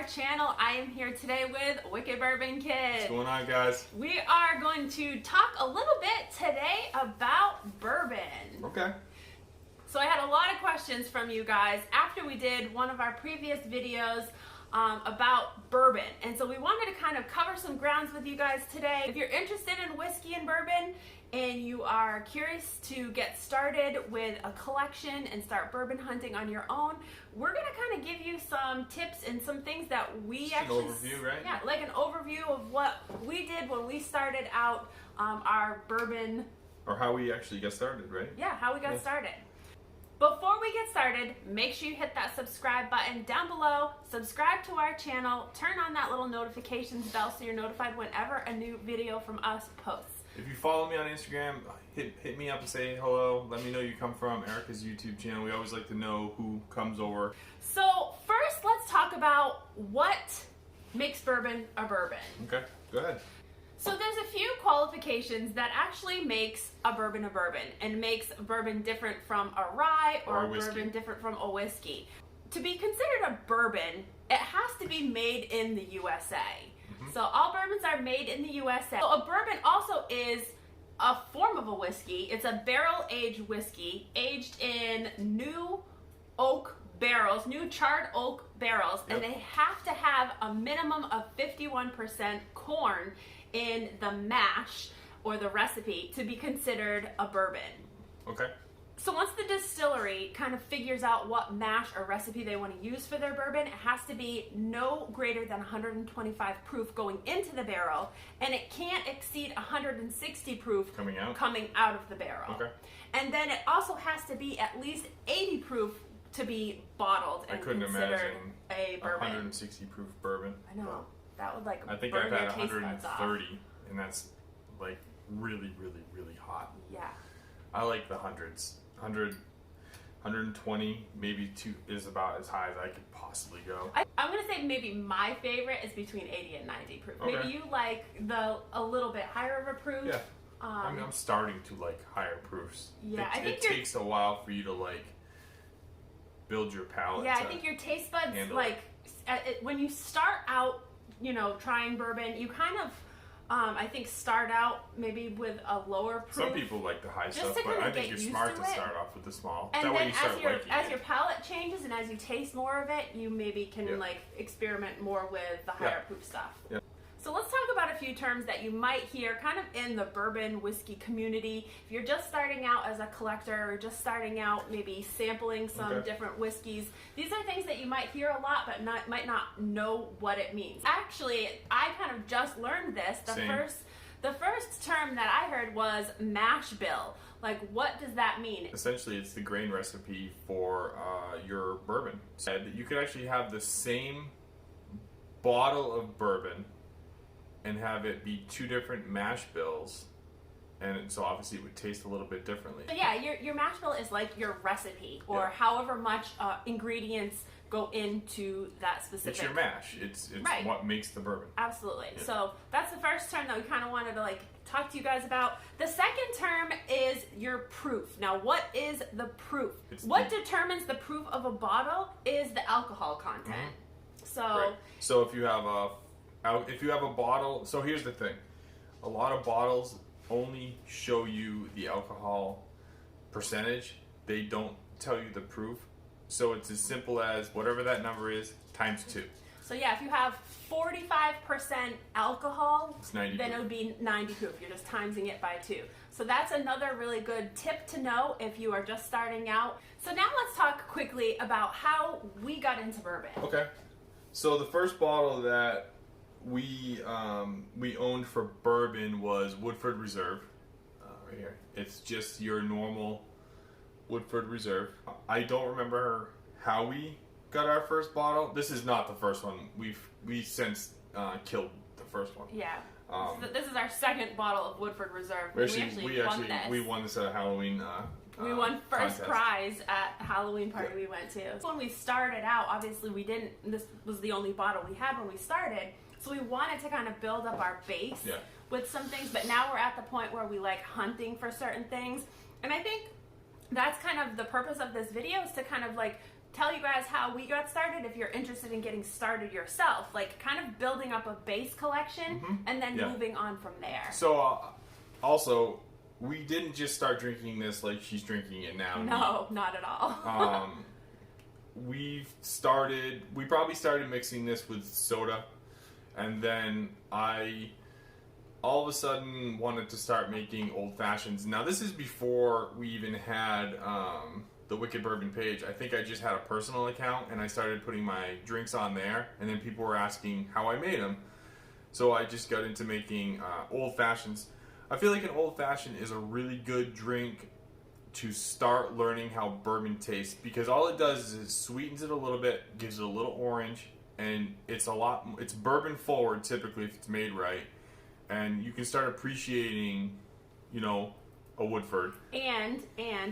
our channel. I am here today with Wicked Bourbon Kid. What's going on, guys? We are going to talk a little bit today about bourbon. Okay. So I had a lot of questions from you guys after we did one of our previous videos about bourbon. And so we wanted to kind of cover some grounds with you guys today. If you're interested in whiskey and bourbon and you are curious to get started with a collection and start bourbon hunting on your own, we're going to kind of give you some tips and some things that we Just actually... an overview, right? Yeah, like an overview of what we did when we started out our bourbon... Or how we actually got started, right? Yeah, how we got started. Before we get started, make sure you hit that subscribe button down below, subscribe to our channel, turn on that little notifications bell so you're notified whenever a new video from us posts. If you follow me on Instagram, hit me up and say hello. Let me know you come from Erica's YouTube channel. We always like to know who comes over. So first, let's talk about what makes bourbon a bourbon. Okay, go ahead. So there's a few qualifications that actually makes a bourbon and makes a bourbon different from a rye or a bourbon different from a whiskey. To be considered a bourbon, it has to be made in the USA. So all bourbons are made in the USA. So a bourbon also is a form of a whiskey. It's a barrel-aged whiskey aged in new oak barrels, new charred oak barrels, and they have to have a minimum of 51% corn in the mash or the recipe to be considered a bourbon. Okay. So once the distillery kind of figures out what mash or recipe they want to use for their bourbon, it has to be no greater than 125 proof going into the barrel, and it can't exceed 160 proof coming out of the barrel. Okay. And then it also has to be at least 80 proof to be bottled and considered a bourbon. 160 proof bourbon. I know. That would like I think burn I've had your taste buds 130, and that's like really hot. Yeah. I like the hundreds. 100, 120, maybe two is about as high as I could possibly go. I'm going to say maybe my favorite is between 80 and 90 proof. Okay. Maybe you like a little bit higher of a proof. Yeah. I'm starting to like higher proofs. Yeah, it takes a while for you to like build your palate. Yeah, I think your taste buds like when you start out, you know, trying bourbon, you kind of I think start out maybe with a lower proof. Some people like the high stuff, but I think you're smart to start off with the small. And that then way you start liking as your palate changes and as you taste more of it, you maybe can like experiment more with the higher proof stuff. Yeah. So let's talk about a few terms that you might hear kind of in the bourbon whiskey community. If you're just starting out as a collector or just starting out maybe sampling some different whiskeys, these are things that you might hear a lot but might not know what it means. Actually, I kind of just learned this. The first term that I heard was mash bill. Like, what does that mean? Essentially, it's the grain recipe for your bourbon. So you could actually have the same bottle of bourbon and have it be two different mash bills, and so obviously it would taste a little bit differently. So yeah, your mash bill is like your recipe, or however much ingredients go into that specific... It's your mash. It's what makes the bourbon. Absolutely. Yeah. So that's the first term that we kind of wanted to like talk to you guys about. The second term is your proof. Now, what is the proof? What determines the proof of a bottle is the alcohol content. So if you have a bottle, so here's the thing. A lot of bottles only show you the alcohol percentage. They don't tell you the proof. So it's as simple as whatever that number is times 2. So yeah, if you have 45% alcohol, then proof. it would be 90 proof. You're just timesing it by 2. So that's another really good tip to know if you are just starting out. So now let's talk quickly about how we got into bourbon. Okay. So the first bottle that we owned for bourbon was Woodford Reserve, right here. It's just your normal Woodford Reserve. I don't remember how we got our first bottle. This is not the first one. We've since killed the first one. Yeah. This is our second bottle of Woodford Reserve. We won this at a Halloween. We won first prize at a Halloween party we went to. When we started out, obviously this was the only bottle we had when we started. So we wanted to kind of build up our base with some things, but now we're at the point where we like hunting for certain things. And I think that's kind of the purpose of this video, is to kind of like tell you guys how we got started if you're interested in getting started yourself, like kind of building up a base collection and then moving on from there. So also, we didn't just start drinking this like she's drinking it now. No, not at all. We probably started mixing this with soda, and then I all of a sudden wanted to start making old fashions. Now this is before we even had the Wicked Bourbon page. I think I just had a personal account and I started putting my drinks on there, and then people were asking how I made them. So I just got into making old fashions. I feel like an old fashioned is a really good drink to start learning how bourbon tastes, because all it does is it sweetens it a little bit, gives it a little orange, and it's bourbon forward typically if it's made right. And you can start appreciating, a Woodford. And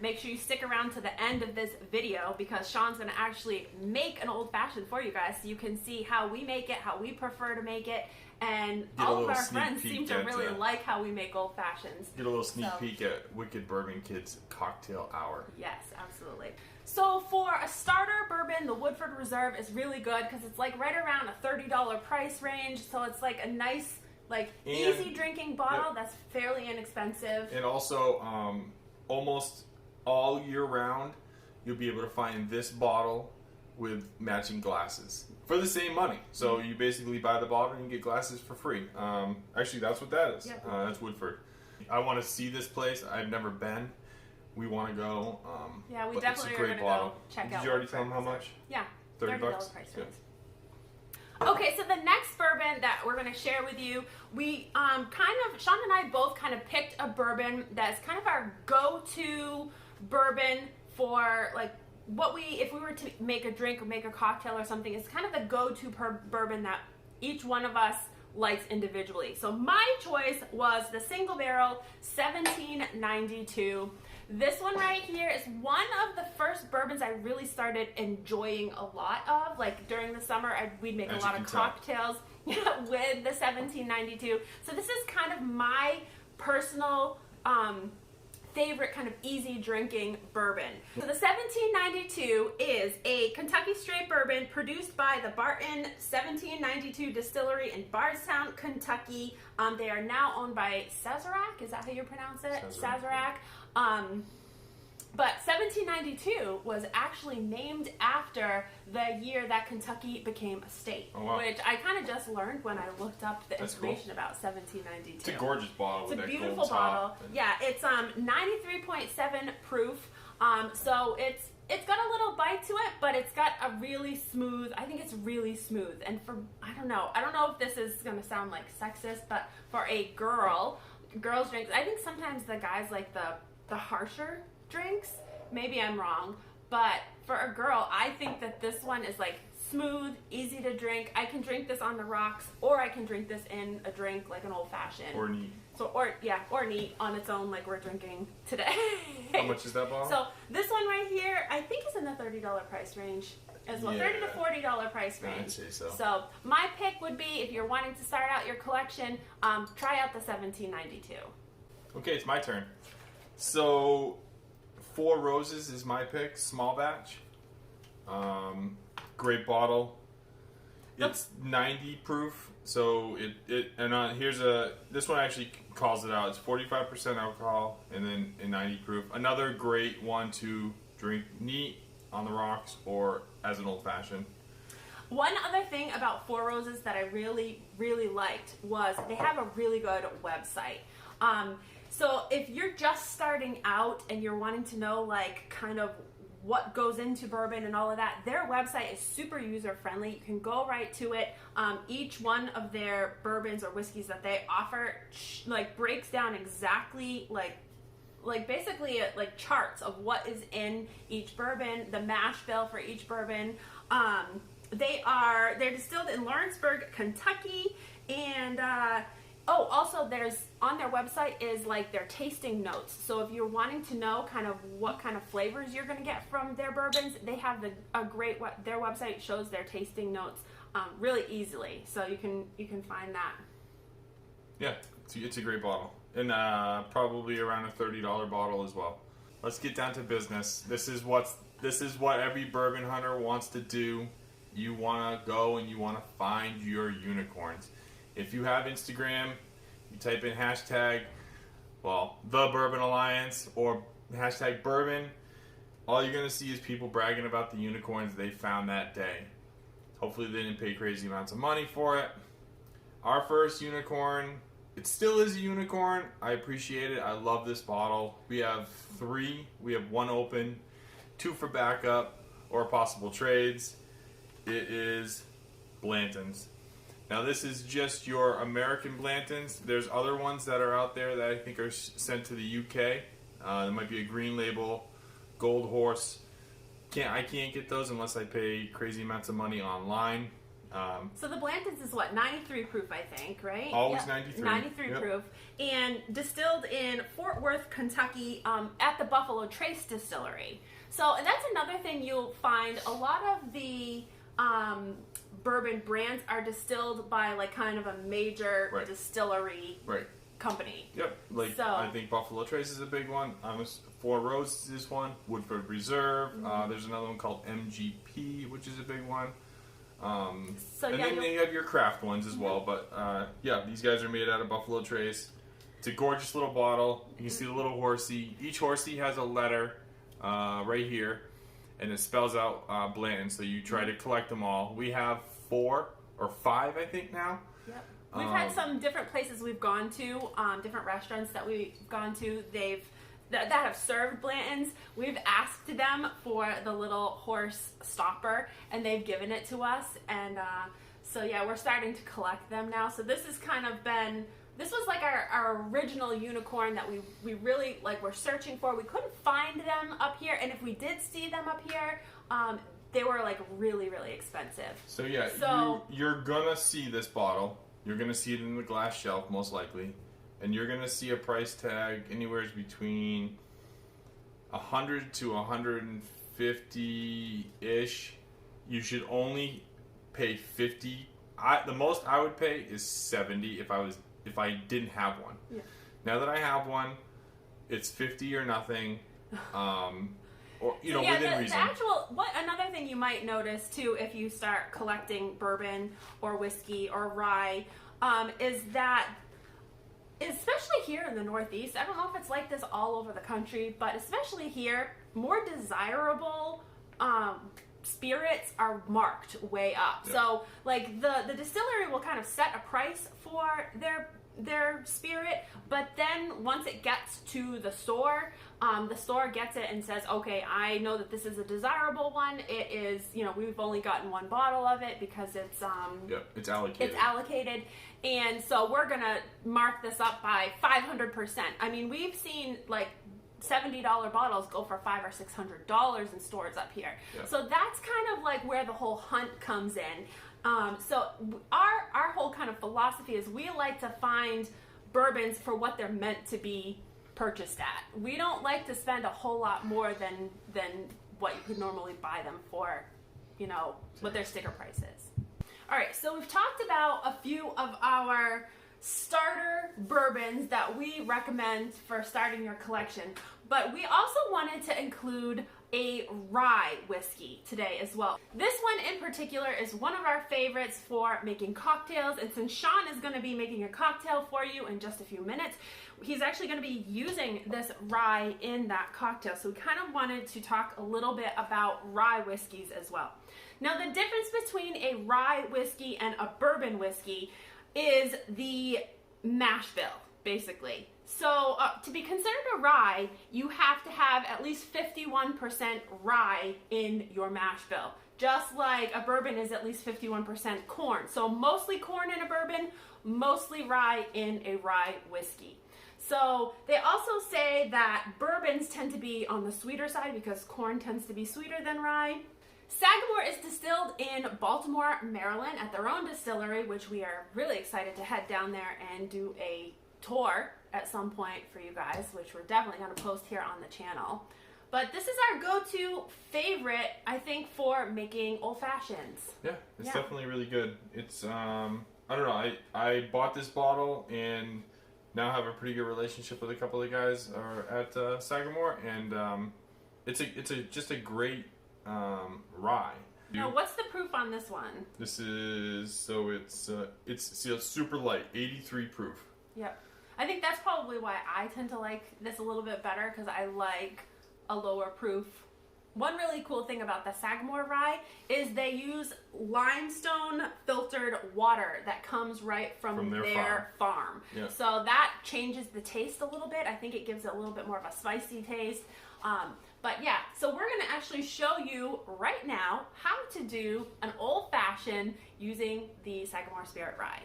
make sure you stick around to the end of this video, because Sean's going to actually make an old fashioned for you guys so you can see how we make it, how we prefer to make it, and all of our friends seem to really like how we make old fashions. Get a little sneak peek at Wicked Bourbon Kids Cocktail Hour. Yes, absolutely. So for a starter bourbon, the Woodford Reserve is really good because it's like right around a $30 price range. So it's like a nice, easy drinking bottle that's fairly inexpensive. And also, almost all year round, you'll be able to find this bottle with matching glasses for the same money. So you basically buy the bottle and you get glasses for free. Actually, that's what that is. Yep. That's Woodford. I want to see this place. I've never been. We want to go. Yeah, we definitely are going to go check out. Did you already tell them how much? Yeah, $30 price range. Okay, so the next bourbon that we're going to share with you, we Sean and I both kind of picked a bourbon that's kind of our go-to bourbon for if we were to make a drink or make a cocktail or something. It's kind of the go-to bourbon that each one of us likes individually. So my choice was the Single Barrel 1792. This one right here is one of the first bourbons I really started enjoying a lot of. During the summer, we'd make a lot of cocktails with the 1792. So this is kind of my personal favorite kind of easy drinking bourbon. So the 1792 is a Kentucky straight bourbon produced by the Blanton 1792 Distillery in Bardstown, Kentucky. They are now owned by Sazerac. Is that how you pronounce it? Sazerac. But 1792 was actually named after the year that Kentucky became a state, which I kind of just learned when I looked up the information about 1792. It's a gorgeous bottle. It's a beautiful bottle. Yeah, it's 93.7 proof. So it's got a little bite to it, but it's got a really smooth. I think it's really smooth. And I don't know if this is gonna sound like sexist, but for a girls drinks, I think sometimes the guys like the harsher drinks. Maybe I'm wrong, but for a girl, I think that this one is smooth, easy to drink. I can drink this on the rocks, or I can drink this in a drink like an old fashioned. Or neat. Or neat on its own, like we're drinking today. How much is that bottle? So this one right here, I think is in the $30 price range as well. $30 to $40 price range. I'd say so. So my pick would be, if you're wanting to start out your collection, try out the 1792. Okay, it's my turn. So, Four Roses is my pick, small batch. Great bottle. It's 90 proof, so this one actually calls it out. It's 45% alcohol and then 90 proof. Another great one to drink neat on the rocks or as an old fashioned. One other thing about Four Roses that I really, really liked was they have a really good website. So if you're just starting out and you're wanting to know kind of what goes into bourbon and all of that, their website is super user friendly. You can go right to it. Each one of their bourbons or whiskeys that they offer breaks down exactly basically charts of what is in each bourbon, the mash bill for each bourbon. They're distilled in Lawrenceburg, Kentucky, and also there's on their website is their tasting notes. So if you're wanting to know kind of what kind of flavors you're going to get from their bourbons, they have their website shows their tasting notes really easily. So you can find that. Yeah, it's a great bottle, and probably around a $30 bottle as well. Let's get down to business. This is This is what every bourbon hunter wants to do. You want to go and you want to find your unicorns. If you have Instagram, you type in hashtag, the Bourbon Alliance or hashtag bourbon, all you're going to see is people bragging about the unicorns they found that day. Hopefully they didn't pay crazy amounts of money for it. Our first unicorn, it still is a unicorn. I appreciate it. I love this bottle. We have 3. We have 1 open, 2 for backup or possible trades. It is Blanton's. Now this is just your American Blantons. There's other ones that are out there that I think are sent to the UK. There might be a green label, Gold Horse. I can't get those unless I pay crazy amounts of money online. So the Blanton's is what, 93 proof, I think, right? Always yep. 93. 93 yep. proof. And distilled in Fort Worth, Kentucky at the Buffalo Trace Distillery. So and that's another thing you'll find. A lot of the bourbon brands are distilled by like kind of a major right. distillery right. company. Yep. Like I think Buffalo Trace is a big one. Four Roses is one. Woodford Reserve. Mm-hmm. There's another one called MGP, which is a big one. And then you have your craft ones as well. But these guys are made out of Buffalo Trace. It's a gorgeous little bottle. You can see the little horsey. Each horsey has a letter right here, and it spells out Blanton. So you try to collect them all. We have 4 or 5, I think now. Yep. We've had some different places we've gone to, different restaurants that we've gone to. That have served Blantons. We've asked them for the little horse stopper, and they've given it to us. And we're starting to collect them now. So this has kind of been, this was like our original unicorn that we really like were searching for. We couldn't find them up here, and if we did see them up here, they were like really, really expensive. So you're gonna see this bottle. You're gonna see it in the glass shelf most likely. And you're going to see a price tag anywhere between $100 to $150-ish. You should only pay $50. The most I would pay is $70 if I didn't have one. Yeah. Now that I have one, it's $50 or nothing. Within reason. Another thing you might notice too if you start collecting bourbon or whiskey or rye is that, especially here in the Northeast, I don't know if it's like this all over the country, but especially here, more desirable spirits are marked way up. Yep. So, like, the distillery will kind of set a price for their spirit, but then once it gets to the store gets it and says, okay, I know that this is a desirable one. It is, we've only gotten 1 bottle of it because it's it's allocated. It's allocated, and so we're gonna mark this up by 500%. I mean, we've seen like $70 bottles go for $500 or $600 in stores up here. Yeah. So that's kind of like where the whole hunt comes in. So our whole kind of philosophy is we like to find bourbons for what they're meant to be purchased at. We don't like to spend a whole lot more than what you could normally buy them for, what their sticker price is. All right, so we've talked about a few of our starter bourbons that we recommend for starting your collection, but we also wanted to include a rye whiskey today as well. This one in particular is one of our favorites for making cocktails, and since Sean is going to be making a cocktail for you in just a few minutes, he's actually going to be using this rye in that cocktail, so we kind of wanted to talk a little bit about rye whiskeys as well. Now, the difference between a rye whiskey and a bourbon whiskey is the mash bill, basically. So to be considered a rye, you have to have at least 51% rye in your mash bill. Just like a bourbon is at least 51% corn. So mostly corn in a bourbon, mostly rye in a rye whiskey. So they also say that bourbons tend to be on the sweeter side because corn tends to be sweeter than rye. Sagamore is distilled in Baltimore, Maryland at their own distillery, which we are really excited to head down there and do a tour at some point for you guys, which we're definitely going to post here on the channel. But this is our go-to favorite, I think, for making old fashions. Yeah, it's definitely really good. It's, I don't know, I bought this bottle and now have a pretty good relationship with a couple of the guys at Sagamore, and it's just a great rye. Now, what's the proof on this one? This is, so it's super light, 83 proof. Yep. I think that's probably why I tend to like this a little bit better, because I like a lower proof. One really cool thing about the Sagamore Rye is they use limestone filtered water that comes right from their farm. Yeah. So that changes the taste a little bit. I think it gives it a little bit more of a spicy taste. But yeah, so we're gonna actually show you right now how to do an old fashioned using the Sagamore Spirit Rye.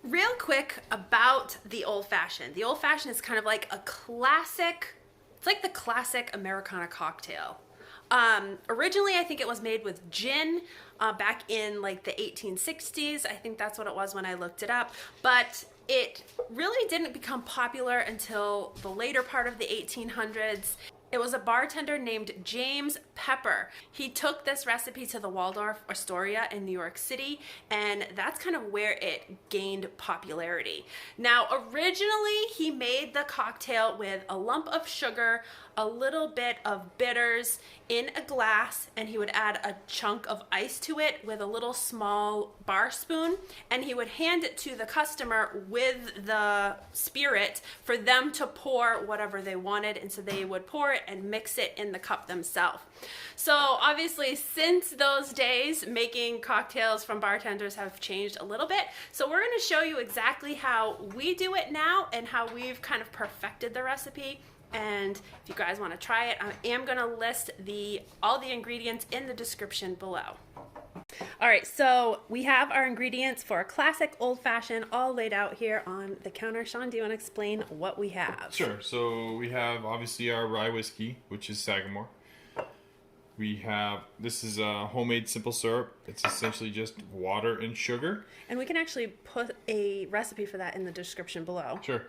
Real quick about the old fashioned. The old fashioned is kind of like a classic, it's like the classic Americana cocktail. Originally, I think it was made with gin back in like the 1860s. I think that's what it was when I looked it up. But it really didn't become popular until the later part of the 1800s. It was a bartender named James Pepper. He took this recipe to the Waldorf Astoria in New York City, and that's kind of where it gained popularity. Now, originally, he made the cocktail with a lump of sugar, a little bit of bitters in a glass, and he would add a chunk of ice to it with a little small bar spoon, and he would hand it to the customer with the spirit for them to pour whatever they wanted, and so they would pour it and mix it in the cup themselves. So obviously, since those days, making cocktails from bartenders have changed a little bit. So we're going to show you exactly how we do it now and how we've kind of perfected the recipe. And if you guys want to try it, I am going to list all the ingredients in the description below. All right, so we have our ingredients for a classic old-fashioned all laid out here on the counter. Sean, do you want to explain what we have? Sure. So we have obviously our rye whiskey, which is Sagamore. We have, this is a homemade simple syrup. It's essentially just water and sugar. And we can actually put a recipe for that in the description below. Sure.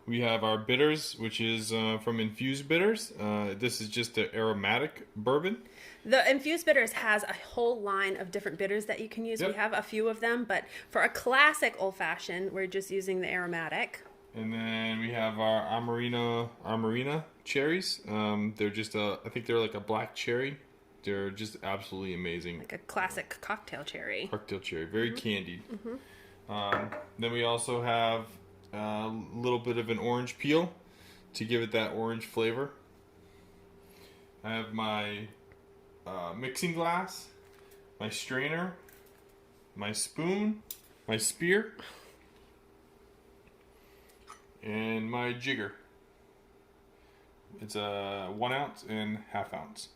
We have our bitters, which is from Infused Bitters. This is just an aromatic bourbon. The Infused Bitters has a whole line of different bitters that you can use. Yep. We have a few of them, but for a classic old-fashioned, we're just using the aromatic. And then we have our Amarena cherries. They're just I think they're like a black cherry. They're just absolutely amazing. Like a classic cocktail cherry. Cocktail cherry, very candied. Then we also have a little bit of an orange peel to give it that orange flavor. I have my mixing glass, my strainer, my spoon, my spear, and my jigger. It's a 1 ounce and ½ ounce.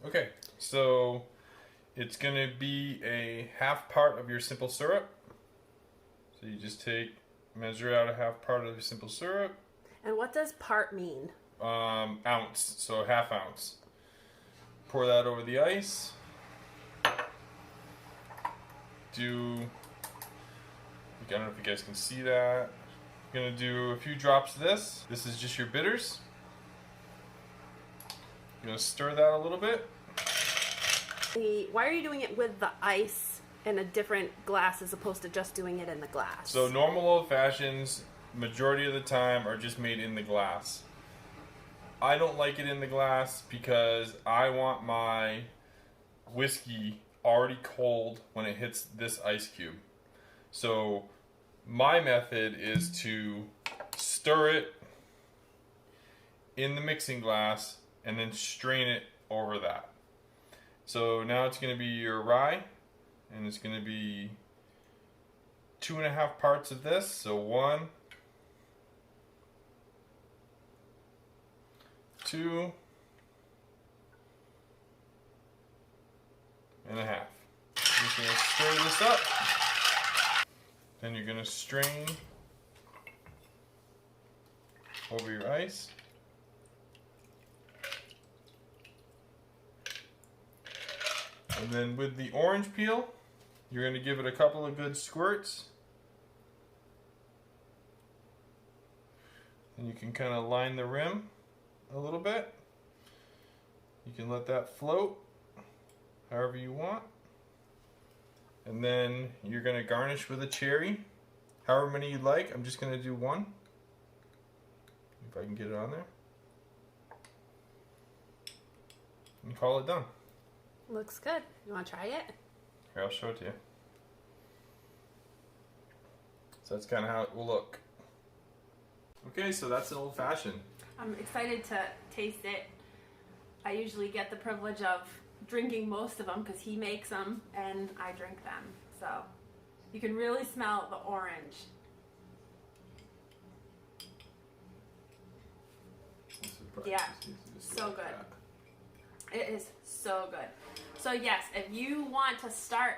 Okay, so it's gonna be a ½ part of your simple syrup. So you just measure out a ½ part of your simple syrup. And what does part mean? Ounce, so ½ ounce. Pour that over the ice. I don't know if you guys can see that. I'm gonna do a few drops of this. This is just your bitters. I'm gonna stir that a little bit. Why are you doing it with the ice in a different glass as opposed to just doing it in the glass? So normal old fashions, majority of the time, are just made in the glass. I don't like it in the glass because I want my whiskey already cold when it hits this ice cube. So my method is to stir it in the mixing glass and then strain it over that. So now it's going to be your rye, and it's going to be 2½ parts of this. So 1, 2 and ½. You're just going to stir this up. Then you're going to strain over your ice. And then with the orange peel, you're going to give it a couple of good squirts. And you can kind of line the rim a little bit. You can let that float however you want. And then you're going to garnish with a cherry, however many you like. I'm just going to do 1. If I can get it on there. and call it done. Looks good. You want to try it? Here, I'll show it to you. So that's kind of how it will look. Okay, so that's an old fashioned. I'm excited to taste it. I usually get the privilege of drinking most of them because he makes them and I drink them. So you can really smell the orange. Yeah, so good. It is so good. So yes, if you want to start,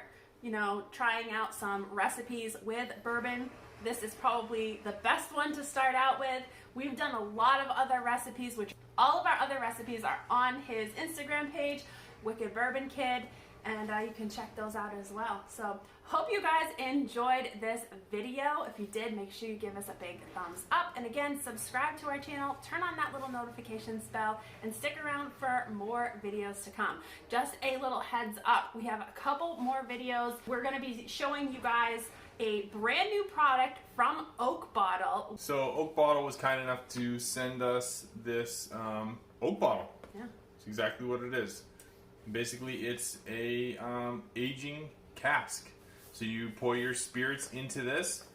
trying out some recipes with bourbon, this is probably the best one to start out with. We've done a lot of other recipes, which all of our other recipes are on his Instagram page, Wicked Bourbon Kid, and you can check those out as well. So hope you guys enjoyed this video. If you did, make sure you give us a big thumbs up. And again, subscribe to our channel, turn on that little notifications bell, and stick around for more videos to come. Just a little heads up, we have a couple more videos. We're gonna be showing you guys a brand new product from Oak Bottle. So Oak Bottle was kind enough to send us this Oak Bottle. Yeah. It's exactly what it is. Basically, it's a aging cask. So you pour your spirits into this,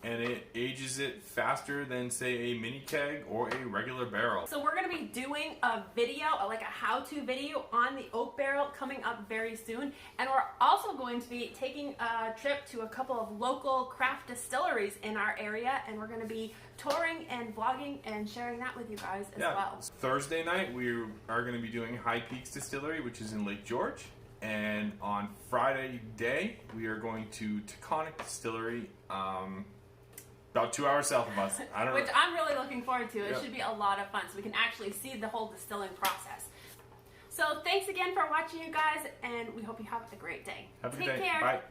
and it ages it faster than, say, a mini keg or a regular barrel. So we're going to be doing a video, like a how-to video on the oak barrel coming up very soon. And we're also going to be taking a trip to a couple of local craft distilleries in our area, and we're going to be touring and vlogging and sharing that with you guys as well. Thursday night, we are going to be doing High Peaks Distillery, which is in Lake George. And on Friday day, we are going to Taconic Distillery, about 2 hours south of us. Which I'm really looking forward to. It should be a lot of fun, so we can actually see the whole distilling process. So thanks again for watching, you guys, and we hope you have a great day. Have a good day. Take care. Bye.